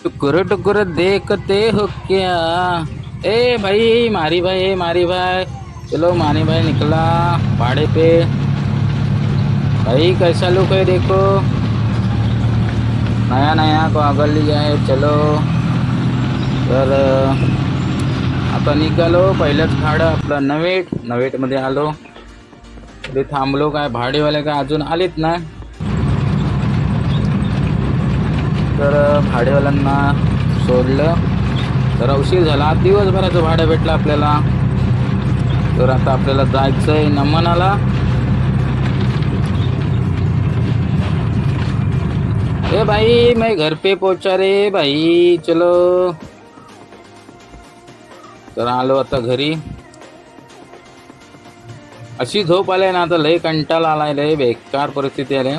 टुकुर टुकुर देखते हो क्या। ए भाई मारी भाई, मारी भाई, चलो मानी भाई निकला भाड़े पे। भाई कैसा लुक है देखो, नया नया को आगर लिया है। चलो तर आता निघालो. पहिलंच भाडं आपलं नवेट. नवेटमध्ये आलो, ते थांबलो. काय भाडेवाले काय अजून आलेत ना, तर भाडेवाल्यांना सोडलं. तर उशीर झाला, दिवसभराचं भाडं भेटलं आपल्याला. तर आता आपल्याला जायचं आहे नमनाला. ए भाई मैं घर पे पहुंचा रे भाई, चलो. तर आलो आता घरी. अशी झोप आलाय ना आता, लय कंटाळा आलाय, लय बेकार परिस्थिती आली.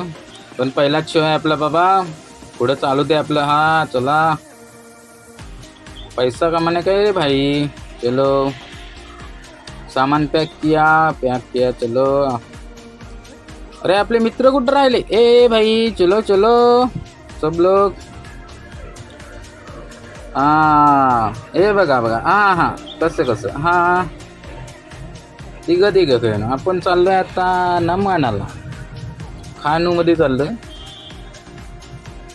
पण पहिलाच शो आहे आपला बाबा, पुढं चालू दे आपलं. हा चला, पैसा कमाने का रे भाई. चलो सामान पैक किया चलो. अरे आपले मित्र कुठं राहिले. ए भाई चलो चलो सब लोग. हा हे बघा बघा, हा कसं हा तिघ खेळणं. आपण चाललोय आता नमनाला, खानू मध्ये चाललोय.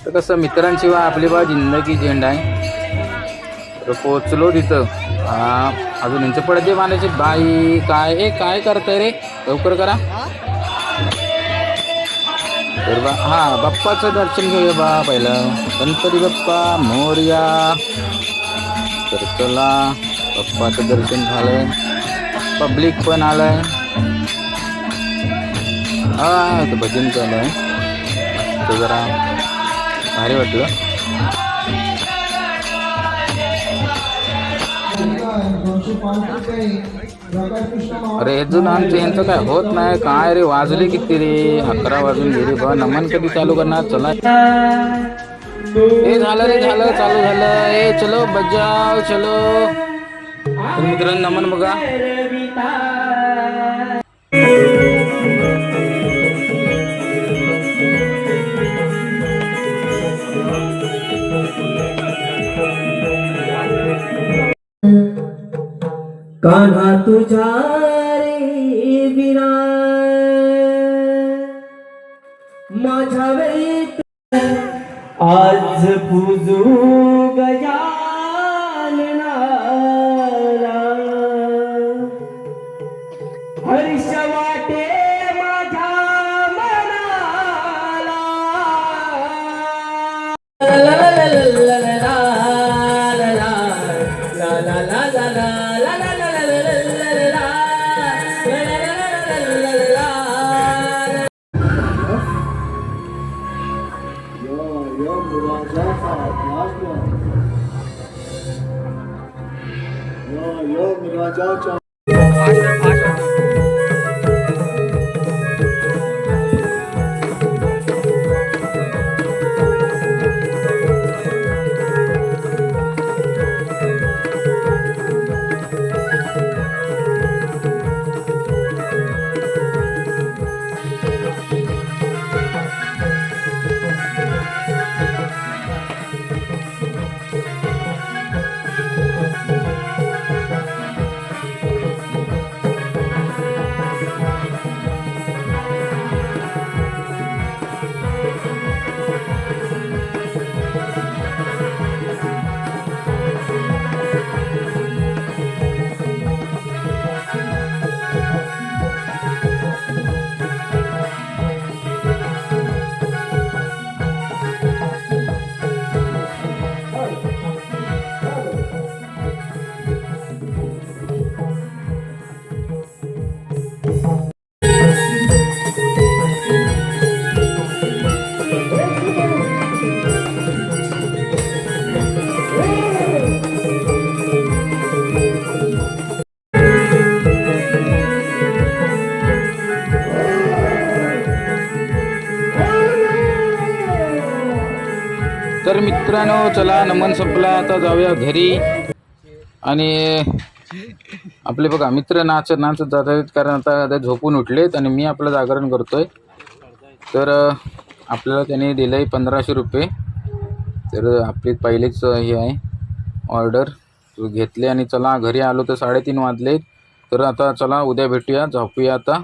तर कसं मित्रांशिवाय आपली बा जिंदगी झेंडा आहे. तर पोचलो तिथं. हा अजून यांचे पडदे बांधायचे. बाई काय करताय रे, लवकर करा. तर बा हा बाप्पाचं दर्शन घेऊया बा पहिलं. गणपती बाप्पा मोरया. तर चला, बाप्पाचं दर्शन झालंय, पब्लिक पण आलंय. हा तर भजन चालू आहे, तर जरा भारी वाटलं. अरे अजून आमचं यांचं काय होत नाही. काय रे वाजले किती रे, 11 वाजून गेले बा. नमन कधी चालू करणार. चला हे झालं रे, झालं चालू झालं. ए चलो बजाव चलो. तर मित्रांनो नमन बघा. कान्हा तुझ्या रे विना माझ्या वेळी आज पूजू गजाननाला. हर्ष वाटे माझ्या मनाला. तर मित्रांनो चला, नमन संपला, आता जाऊया घरी. आणि आपले बघा मित्र नाचत जात आहेत, कारण आता झोपून उठलेत आणि मी आपलं जागरण करतोय. तर आपल्याला त्यांनी दिलंय 1500 रुपये. तर आपली पहिलीच हे आहे ऑर्डर घेतली आणि चला घरी आलो तर 3:30 वाजले. तर आता चला उद्या भेटूया, झोपूया आता.